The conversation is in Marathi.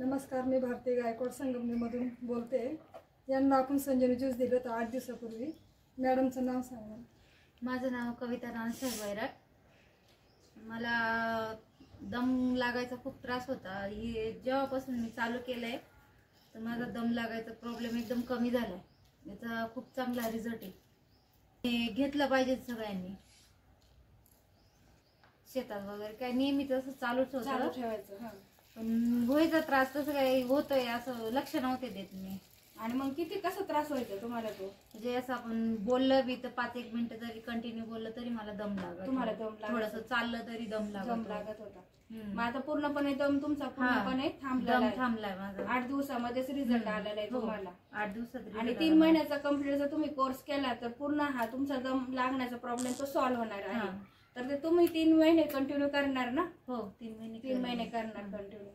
नमस्कार, मी भारती गायकवाड संगमनेरमधून बोलते. यांना आपण संजीवनी ज्यूस दिलं तर 8 दिवसापूर्वी. मॅडमचं नाव सांगा. माझं नाव कविता नानसाहेब वैराट. मला दम लागायचा खूप त्रास होता. हे जेव्हापासून मी चालू केलंय तर माझा दम लागायचा प्रॉब्लेम एकदम कमी झालाय. याचा खूप चांगला रिझल्ट आहे. हे घेतलं पाहिजे सगळ्यांनी. शेतात वगैरे काय नेहमी तसं चालूच होतं ठेवायचं. पण व्हायचा त्रास तसं काही होतोय असं लक्ष नव्हते देत मी. आणि मग किती कसा त्रास व्हायचा तुम्हाला? तो म्हणजे असं आपण बोललं बी तर 5-1 मिनिटं जरी कंटिन्यू बोललं तरी मला दम लागत. तुम्हाला दम लागत? थोडंसं चाललं तरी दम लागत होता. मग आता पूर्णपणे दम तुमचा पूर्णपणे थांबलाय माझा. 8 दिवसामध्येच रिझल्ट आलेला आहे तुम्हाला. 8 दिवसात. आणि 3 महिन्याचा कम्प्लीट तुम्ही कोर्स केला तर पूर्ण हा तुमचा दम लागण्याचा प्रॉब्लेम तो सॉल्व्ह होणार आहे. तर ते तुम्ही 3 महिने कंटिन्यू करणार ना? हो, 3 महिने करणार कंटिन्यू.